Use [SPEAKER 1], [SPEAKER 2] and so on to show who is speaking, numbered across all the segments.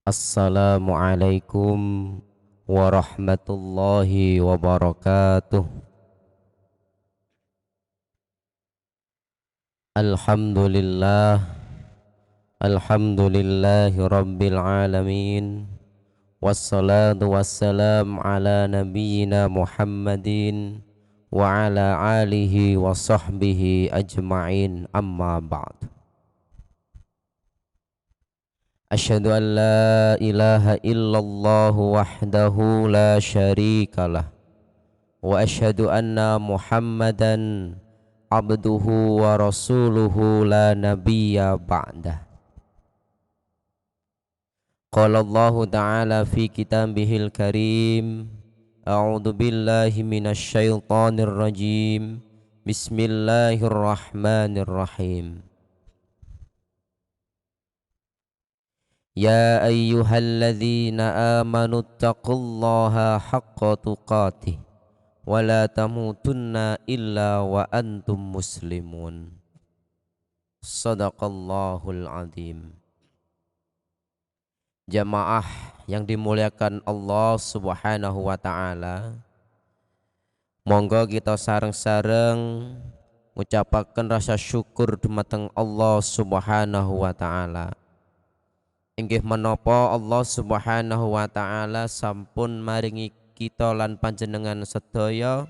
[SPEAKER 1] Assalamualaikum warahmatullahi wabarakatuh. Alhamdulillah, alhamdulillahi rabbil alamin. Wassalatu wassalam ala nabiyyina Muhammadin wa ala alihi wa sahbihi ajma'in, amma ba'd. Asyhadu an la ilaha illallah wahdahu la syarikalah wa asyhadu anna Muhammadan abduhu wa rasuluhu la nabiyya ba'dah. Qala Allah ta'ala fi kitabihil karim, a'udzu billahi minasy syaithanir rajim. Bismillahirrahmanirrahim. Ya ayyuhalladzina amanu taqullaha haqqa tuqatih wa la tamutunna illa wa antum muslimun. Sadaqallahul azim. Jamaah yang dimuliakan Allah Subhanahu wa taala, monggo kita sareng-sareng ngucapaken rasa syukur dumateng Allah Subhanahu wa taala. Inggih menapa Allah Subhanahu wa taala sampun maringi kita lan panjenengan sedaya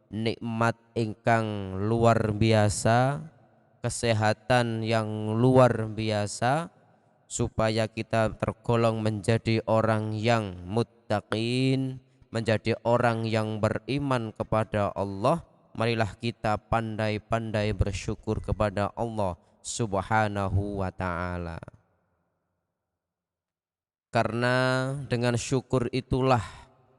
[SPEAKER 1] nikmat ingkang luar biasa, kesehatan yang luar biasa, supaya kita tergolong menjadi orang yang muttaqin, menjadi orang yang beriman kepada Allah. Marilah kita pandai-pandai bersyukur kepada Allah Subhanahu wa taala. Karena dengan syukur itulah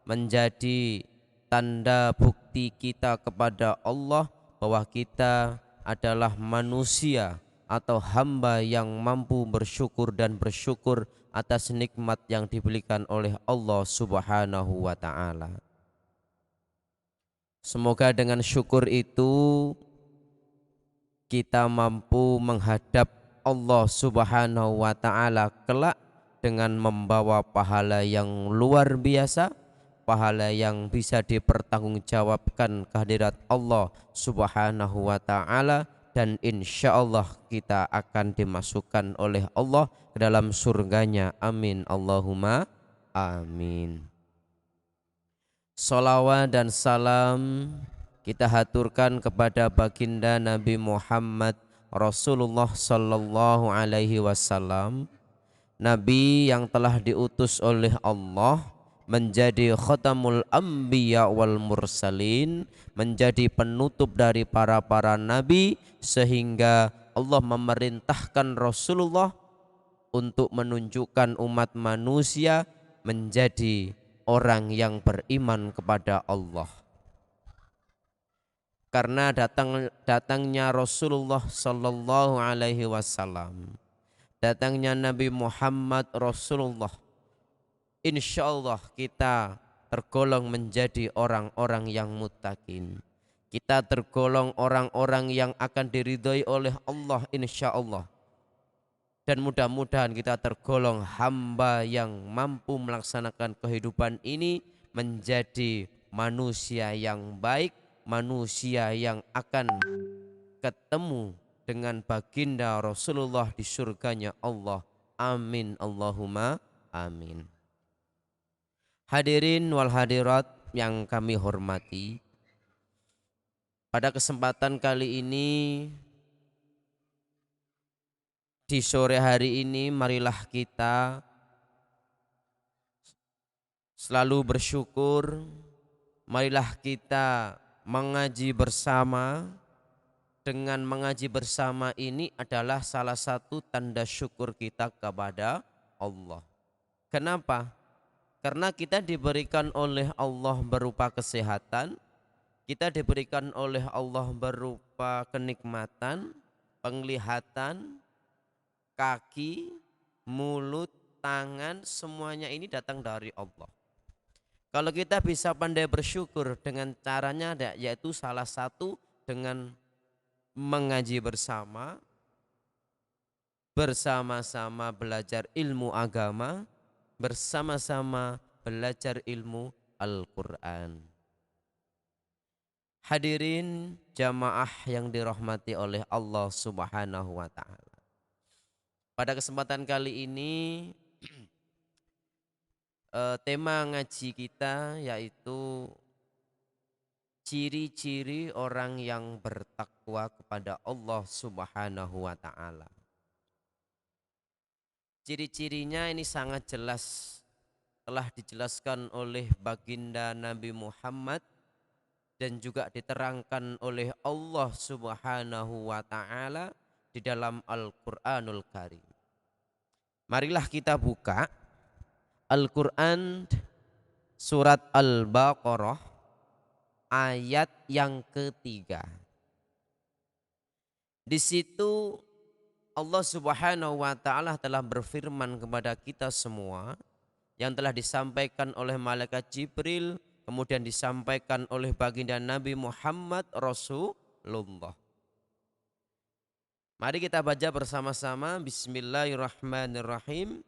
[SPEAKER 1] menjadi tanda bukti kita kepada Allah bahwa kita adalah manusia atau hamba yang mampu bersyukur dan bersyukur atas nikmat yang diberikan oleh Allah Subhanahu wa taala. Semoga dengan syukur itu kita mampu menghadap Allah Subhanahu wa taala kelak dengan membawa pahala yang luar biasa, pahala yang bisa dipertanggungjawabkan kehadirat Allah Subhanahu wa taala, dan insya Allah kita akan dimasukkan oleh Allah ke dalam surganya. Amin Allahumma amin. Salawat dan salam kita haturkan kepada baginda Nabi Muhammad Rasulullah sallallahu alaihi wasallam, Nabi yang telah diutus oleh Allah menjadi khatamul anbiya wal mursalin, menjadi penutup dari para nabi, sehingga Allah memerintahkan Rasulullah untuk menunjukkan umat manusia menjadi orang yang beriman kepada Allah. Karena datangnya Rasulullah sallallahu alaihi wasallam, datangnya Nabi Muhammad Rasulullah, insya Allah kita tergolong menjadi orang-orang yang muttaqin. Kita tergolong orang-orang yang akan diridhoi oleh Allah insya Allah. Dan mudah-mudahan kita tergolong hamba yang mampu melaksanakan kehidupan ini menjadi manusia yang baik, manusia yang akan ketemu dengan baginda Rasulullah di surganya Allah. Amin Allahumma amin. Hadirin wal hadirat yang kami hormati, pada kesempatan kali ini, di sore hari ini, marilah kita selalu bersyukur. Marilah kita mengaji bersama. Dengan mengaji bersama ini adalah salah satu tanda syukur kita kepada Allah. Kenapa? Karena kita diberikan oleh Allah berupa kesehatan, kita diberikan oleh Allah berupa kenikmatan, penglihatan, kaki, mulut, tangan, semuanya ini datang dari Allah. Kalau kita bisa pandai bersyukur dengan caranya, yaitu salah satu dengan mengaji bersama-sama belajar ilmu agama, bersama-sama belajar ilmu Al-Quran. Hadirin jamaah yang dirahmati oleh Allah Subhanahu wa Ta'ala. Pada kesempatan kali ini tema ngaji kita yaitu ciri-ciri orang yang bertakwa kepada Allah Subhanahu wa Ta'ala. Ciri-cirinya ini sangat jelas, telah dijelaskan oleh baginda Nabi Muhammad dan juga diterangkan oleh Allah Subhanahu wa Ta'ala di dalam Al-Qur'anul Karim. Marilah kita buka Al-Qur'an surat Al-Baqarah ayat yang ketiga. Di situ Allah Subhanahu wa Ta'ala telah berfirman kepada kita semua yang telah disampaikan oleh malaikat Jibril, kemudian disampaikan oleh baginda Nabi Muhammad Rasulullah. Mari kita baca bersama-sama. Bismillahirrahmanirrahim.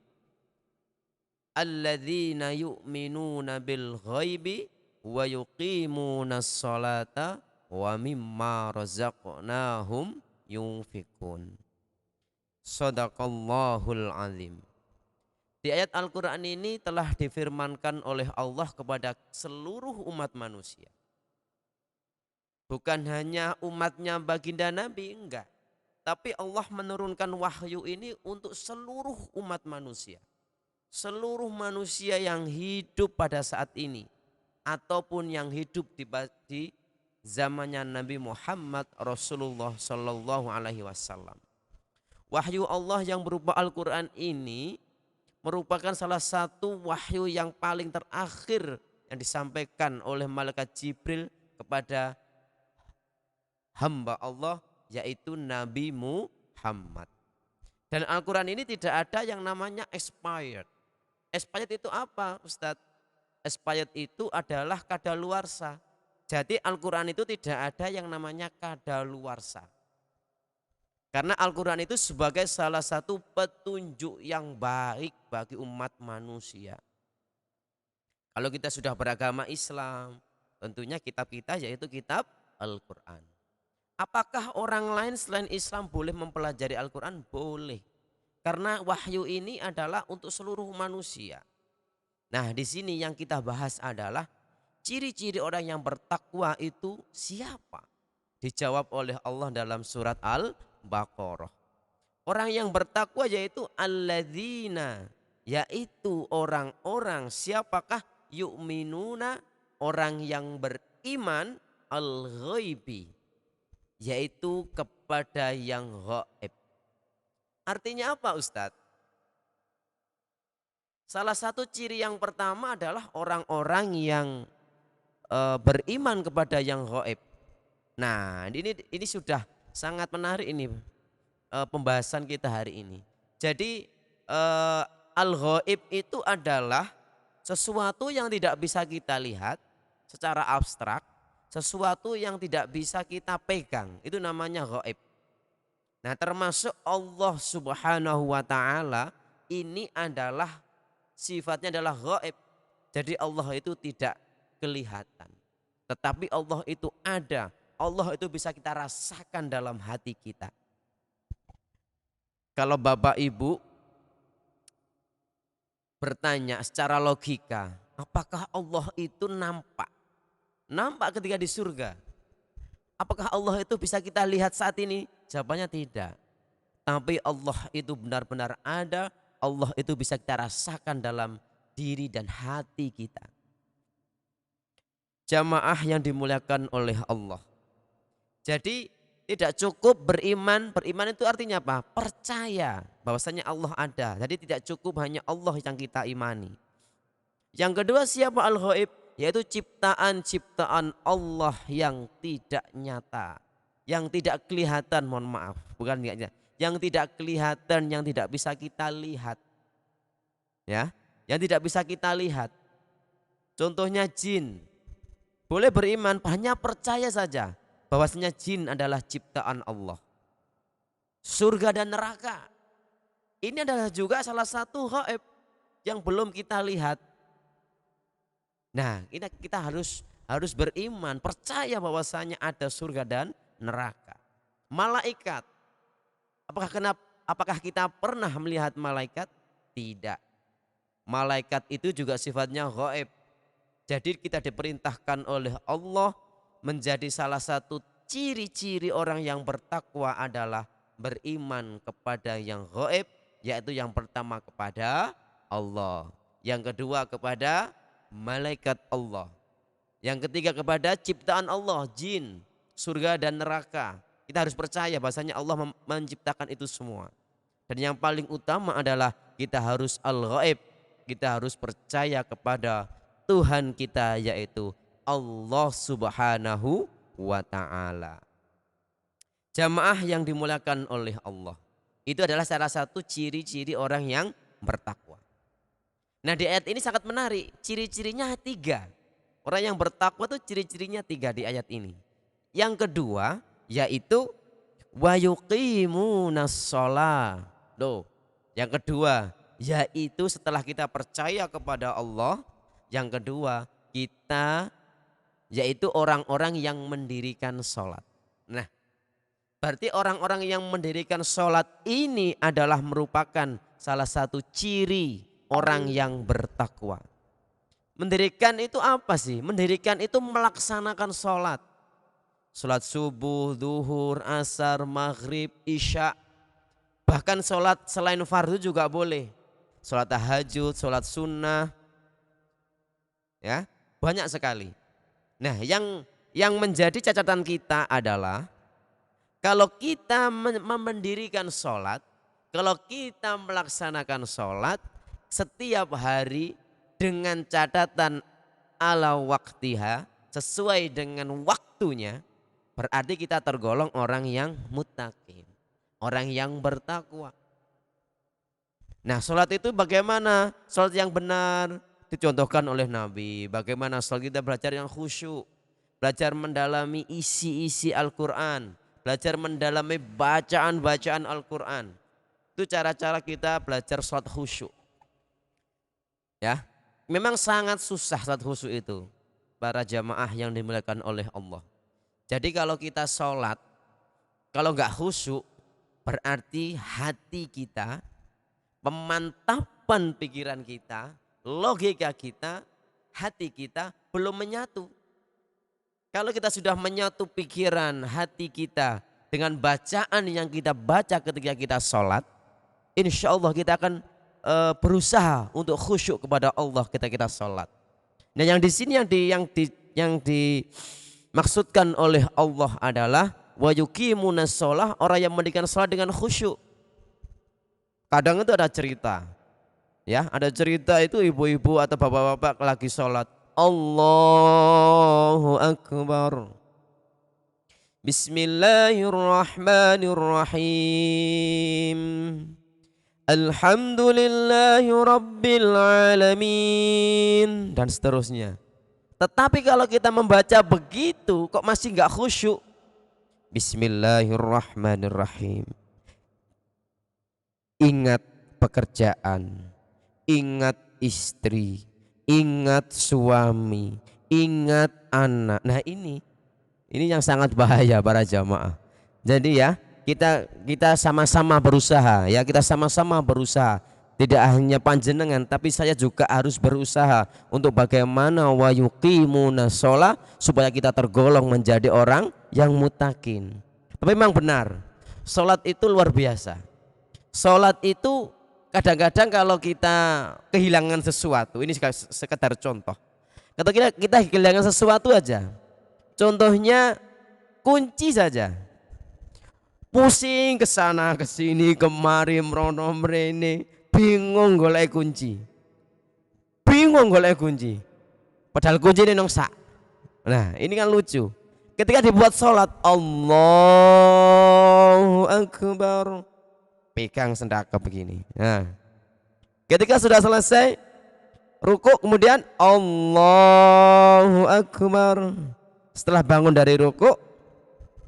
[SPEAKER 1] Alladzina yu'minuna bil ghaibi wa yuqimunas salata wa mimma razaqnahum yunfikun. Shadaqallahul azim. Di ayat Al-Quran ini telah difirmankan oleh Allah kepada seluruh umat manusia. Bukan hanya umatnya baginda Nabi, enggak. Tapi Allah menurunkan wahyu ini untuk seluruh umat manusia. Seluruh manusia yang hidup pada saat ini. Ataupun yang hidup di zamannya Nabi Muhammad Rasulullah Sallallahu Alaihi Wasallam. Wahyu Allah yang berupa Al-Quran ini merupakan salah satu wahyu yang paling terakhir yang disampaikan oleh malaikat Jibril kepada hamba Allah yaitu Nabi Muhammad. Dan Al-Quran ini tidak ada yang namanya expired. Expired itu apa, Ustadz? Expired itu adalah kadaluarsa. Jadi Al-Quran itu tidak ada yang namanya kadaluarsa. Karena Al-Quran itu sebagai salah satu petunjuk yang baik bagi umat manusia. Kalau kita sudah beragama Islam, tentunya kitab kita yaitu kitab Al-Quran. Apakah orang lain selain Islam boleh mempelajari Al-Quran? Boleh. Karena wahyu ini adalah untuk seluruh manusia. Nah, di sini yang kita bahas adalah ciri-ciri orang yang bertakwa itu siapa? Dijawab oleh Allah dalam surat Al-Baqarah. Orang yang bertakwa yaitu alladzina, yaitu orang-orang siapakah? Yu'minuna, orang yang beriman al-ghaibi, yaitu kepada yang gaib. Artinya apa, Ustadz? Salah satu ciri yang pertama adalah orang-orang yang beriman kepada yang gaib. Nah, ini sudah sangat menarik ini pembahasan kita hari ini. Jadi al-ghaib itu adalah sesuatu yang tidak bisa kita lihat secara abstrak, sesuatu yang tidak bisa kita pegang, itu namanya ghaib. Nah, termasuk Allah Subhanahu wa Ta'ala ini adalah sifatnya adalah ghaib. Jadi Allah itu tidak kelihatan, tetapi Allah itu ada. Allah itu bisa kita rasakan dalam hati kita. Kalau Bapak Ibu bertanya secara logika, apakah Allah itu nampak? Nampak ketika di surga. Apakah Allah itu bisa kita lihat saat ini? Jawabannya tidak. Tapi Allah itu benar-benar ada. Allah itu bisa kita rasakan dalam diri dan hati kita. Jamaah yang dimuliakan oleh Allah. Jadi tidak cukup beriman. Beriman itu artinya apa? Percaya bahwasanya Allah ada. Jadi tidak cukup hanya Allah yang kita imani. Yang kedua, siapa al-ghaib? Yaitu ciptaan-ciptaan Allah yang tidak nyata, yang tidak kelihatan, mohon maaf, bukan yang tidak kelihatan, yang tidak bisa kita lihat. Ya, yang tidak bisa kita lihat. Contohnya jin. Boleh beriman, hanya percaya saja bahwasanya jin adalah ciptaan Allah. Surga dan neraka. Ini adalah juga salah satu ghaib. yang belum kita lihat. Nah, kita harus beriman, percaya bahwasanya ada surga dan neraka. Malaikat, apakah kita pernah melihat malaikat? Tidak. Malaikat itu juga sifatnya gaib. Jadi kita diperintahkan oleh Allah menjadi salah satu ciri-ciri orang yang bertakwa adalah beriman kepada yang gaib, yaitu yang pertama kepada Allah, yang kedua kepada malaikat Allah, yang ketiga kepada ciptaan Allah, jin, surga dan neraka. Kita harus percaya bahasanya Allah menciptakan itu semua. Dan yang paling utama adalah kita harus al-ghaib, kita harus percaya kepada Tuhan kita, yaitu Allah Subhanahu wa ta'ala. Jamaah yang dimuliakan oleh Allah, itu adalah salah satu ciri-ciri orang yang bertakwa. Nah, di ayat ini sangat menarik, ciri-cirinya 3. Orang yang bertakwa itu ciri-cirinya 3 di ayat ini. Yang kedua yaitu wa yuqimunas shalah. Loh, yang kedua yaitu setelah kita percaya kepada Allah, yang kedua kita yaitu orang-orang yang mendirikan sholat. Nah, berarti orang-orang yang mendirikan sholat ini adalah merupakan salah satu ciri orang yang bertakwa. Mendirikan itu apa sih? Mendirikan itu melaksanakan sholat. Sholat subuh, duhur, asar, maghrib, isya. Bahkan sholat selain fardu juga boleh. Sholat tahajud, sholat sunnah. Ya, banyak sekali. Nah, yang menjadi catatan kita adalah kalau kita mendirikan sholat, kalau kita melaksanakan sholat setiap hari dengan catatan ala waktiha, sesuai dengan waktunya, berarti kita tergolong orang yang muttaqin, orang yang bertakwa. Nah, sholat itu bagaimana? Sholat yang benar dicontohkan oleh Nabi. Bagaimana sholat kita belajar yang khusyuk, belajar mendalami isi-isi Al-Quran, belajar mendalami bacaan-bacaan Al-Quran. Itu cara-cara kita belajar sholat khusyuk. Ya, memang sangat susah sholat khusyuk itu, para jamaah yang dimuliakan oleh Allah. Jadi kalau kita sholat, kalau nggak khusyuk, berarti hati kita, pemantapan pikiran kita, logika kita, hati kita belum menyatu. Kalau kita sudah menyatu pikiran, hati kita dengan bacaan yang kita baca ketika kita sholat, insya Allah kita akan berusaha untuk khusyuk kepada Allah ketika kita sholat. Nah, yang di sini yang dimaksudkan oleh Allah adalah wa yuqimunas shalah, orang yang mendirikan sholat dengan khusyuk. Kadang itu ada cerita, ya, ada cerita itu ibu-ibu atau bapak-bapak lagi sholat, Allahu Akbar, Bismillahirrahmanirrahim, Alhamdulillahi Rabbil Alamin, dan seterusnya. Tetapi kalau kita membaca begitu kok masih nggak khusyuk, Bismillahirrahmanirrahim, ingat pekerjaan, ingat istri, ingat suami, ingat anak. Nah, ini yang sangat bahaya para jamaah. Jadi ya, kita sama-sama berusaha, ya, kita sama-sama berusaha. Tidak hanya panjenengan, tapi saya juga harus berusaha untuk bagaimana wa yuqimunas shalah, supaya kita tergolong menjadi orang yang muttaqin. Tapi memang benar, sholat itu luar biasa. Sholat itu kadang-kadang kalau kita kehilangan sesuatu, ini sekedar contoh. Kalau kita kehilangan sesuatu aja, contohnya kunci saja, pusing ke sana ke sini kemari merono mrene, bingung golek kunci, padahal kunci ini nong sak. Nah, ini kan lucu. Ketika dibuat sholat, Allahu Akbar, pegang sendaka begini. Nah, ketika sudah selesai rukuk, kemudian Allahu Akbar. Setelah bangun dari rukuk,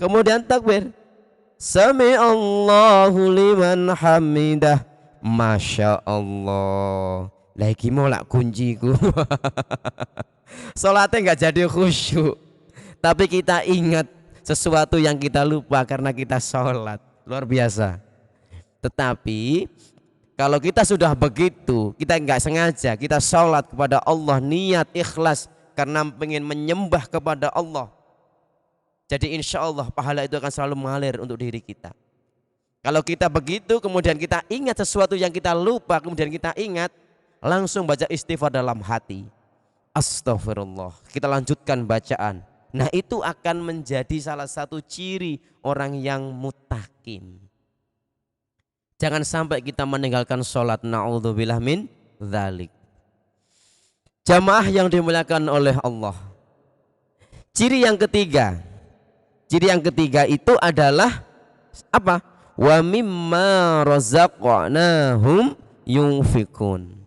[SPEAKER 1] kemudian takbir, Sami Allahu liman hamidah. Masya Allah, Lagi mau lak kunciku. Salatnya nggak jadi khusyuk. Tapi kita ingat sesuatu yang kita lupa karena kita sholat. Luar biasa. Tetapi kalau kita sudah begitu, kita nggak sengaja, kita sholat kepada Allah, niat ikhlas karena ingin menyembah kepada Allah. Jadi insya Allah pahala itu akan selalu mengalir untuk diri kita. Kalau kita begitu, kemudian kita ingat sesuatu yang kita lupa, kemudian kita ingat, langsung baca istighfar dalam hati. Astaghfirullah. Kita lanjutkan bacaan. Nah itu akan menjadi salah satu ciri orang yang muttaqin. Jangan sampai kita meninggalkan sholat. Na'udzubillah min dzalik. Jamaah yang dimuliakan oleh Allah. Ciri yang ketiga itu adalah apa? Wa mimma razaqnahum yunfikun.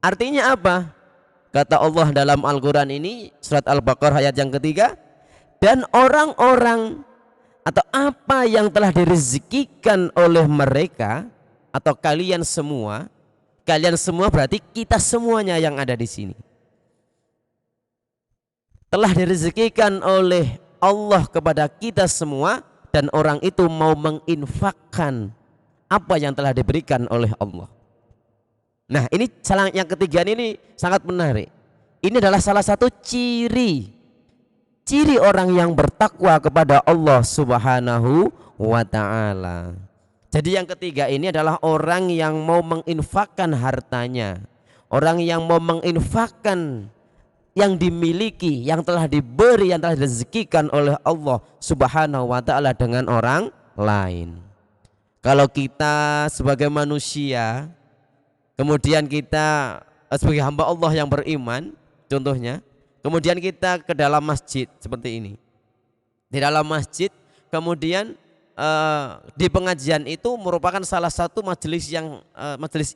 [SPEAKER 1] Artinya apa? Kata Allah dalam Al-Quran ini, surat Al-Baqarah ayat yang ketiga, dan orang-orang atau apa yang telah direzekikan oleh mereka atau kalian semua berarti kita semuanya yang ada di sini telah direzekikan oleh Allah kepada kita semua, dan orang itu mau menginfakkan apa yang telah diberikan oleh Allah. Nah ini yang ketiga ini sangat menarik. Ini adalah salah satu ciri orang yang bertakwa kepada Allah Subhanahu wa ta'ala. Jadi yang ketiga ini adalah orang yang mau menginfakkan hartanya, orang yang mau menginfakkan yang dimiliki, yang telah diberi, yang telah direzekikan oleh Allah Subhanahu wa ta'ala dengan orang lain. Kalau kita sebagai manusia, kemudian kita sebagai hamba Allah yang beriman, contohnya, kemudian kita ke dalam masjid seperti ini. Di dalam masjid, kemudian di pengajian itu merupakan salah satu majelis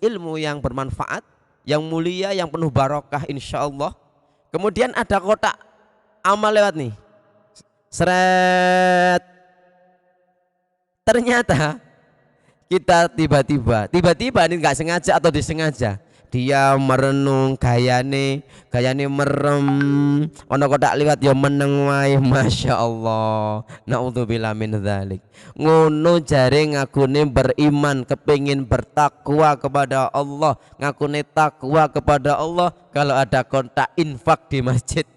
[SPEAKER 1] ilmu yang bermanfaat, yang mulia, yang penuh barokah insya Allah. Kemudian ada kotak amal lewat nih, seret. Ternyata kita tiba-tiba ini nggak sengaja atau disengaja, dia merenung gayane merem, ono kotak liwat ya meneng wae, masya Allah. Naudzubillah min dzalik. Ngono jare ngakune beriman, kepingin bertakwa kepada Allah, ngakune takwa kepada Allah, kalau ada kotak infak di masjid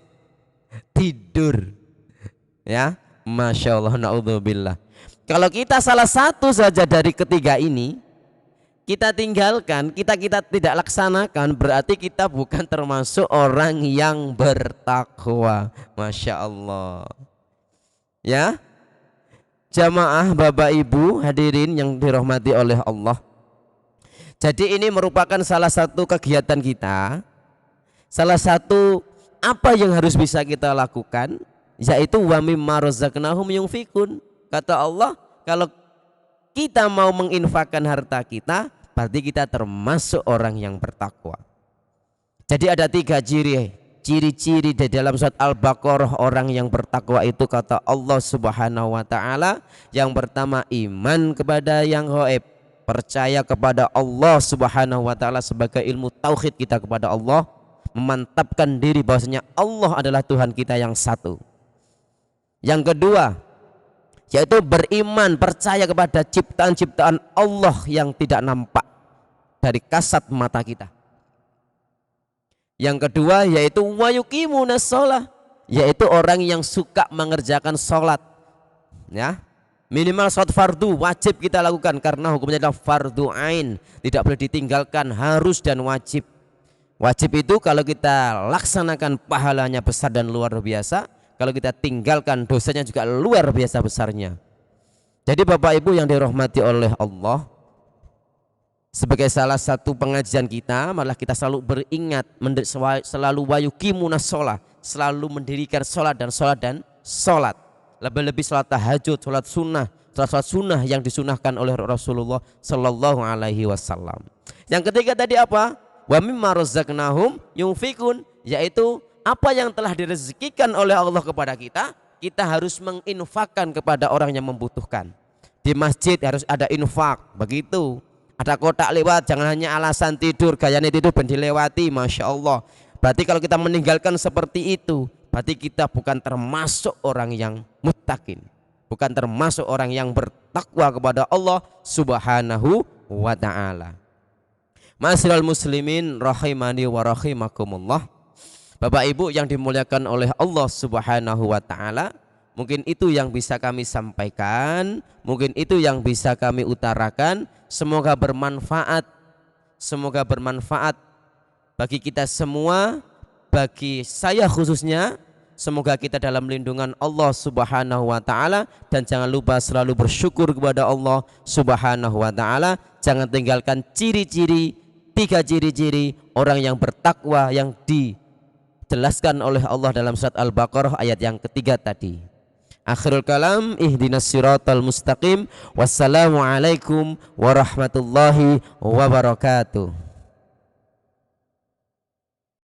[SPEAKER 1] tidur, ya masya Allah. Naudzubillah. Kalau kita salah satu saja dari ketiga ini kita tinggalkan, kita tidak laksanakan, berarti kita bukan termasuk orang yang bertakwa. Masya Allah. Ya, jamaah Bapak Ibu hadirin yang dirahmati oleh Allah. Jadi ini merupakan salah satu kegiatan kita, salah satu apa yang harus bisa kita lakukan, yaitu wa mimma razaqnahum yunfikun. Kata Allah, kalau kita mau menginfakkan harta kita, berarti kita termasuk orang yang bertakwa. Jadi ada 3 ciri-ciri di dalam surat Al-Baqarah orang yang bertakwa itu, kata Allah Subhanahu wa ta'ala. Yang pertama, iman kepada yang gaib, percaya kepada Allah Subhanahu wa ta'ala sebagai ilmu tauhid kita kepada Allah, memantapkan diri bahwasanya Allah adalah Tuhan kita yang satu. Yang kedua, yaitu beriman, percaya kepada ciptaan-ciptaan Allah yang tidak nampak dari kasat mata kita. Yang kedua yaitu wa yuqimunas shalah, yaitu orang yang suka mengerjakan sholat, ya, minimal sholat fardu wajib kita lakukan karena hukumnya adalah fardu ain, tidak boleh ditinggalkan, harus dan wajib. Wajib itu kalau kita laksanakan pahalanya besar dan luar biasa, kalau kita tinggalkan dosanya juga luar biasa besarnya. Jadi Bapak Ibu yang dirahmati oleh Allah, sebagai salah satu pengajian kita, malah kita selalu beringat, selalu wayuqimunas shalah, selalu mendirikan sholat dan sholat. Lebih-lebih sholat tahajud, sholat sunnah yang disunahkan oleh Rasulullah Sallallahu Alaihi Wasallam. Yang ketiga tadi apa? Wa mimma razaqnahum yunfikun, yaitu apa yang telah direzekikan oleh Allah kepada kita, kita harus menginfakkan kepada orang yang membutuhkan. Di masjid harus ada infak, begitu. Ada kotak lewat, jangan hanya alasan tidur, gayanya tidur ben dilewati, Masya Allah. Berarti kalau kita meninggalkan seperti itu, berarti kita bukan termasuk orang yang muttaqin, bukan termasuk orang yang bertakwa kepada Allah Subhanahu wa ta'ala. Ma'asyiral muslimin rahimani wa rahimakumullah. Bapak Ibu yang dimuliakan oleh Allah Subhanahu wa ta'ala, mungkin itu yang bisa kami sampaikan, mungkin itu yang bisa kami utarakan. Semoga bermanfaat, semoga bermanfaat bagi kita semua, bagi saya khususnya. Semoga kita dalam lindungan Allah Subhanahu wa ta'ala, dan jangan lupa selalu bersyukur kepada Allah Subhanahu wa ta'ala. Jangan tinggalkan ciri-ciri, 3 ciri-ciri orang yang bertakwa yang dijelaskan oleh Allah dalam surat Al-Baqarah ayat yang ketiga tadi. Akhirul kalam, ihdinas siratal mustaqim. Wassalamualaikum warahmatullahi wabarakatuh.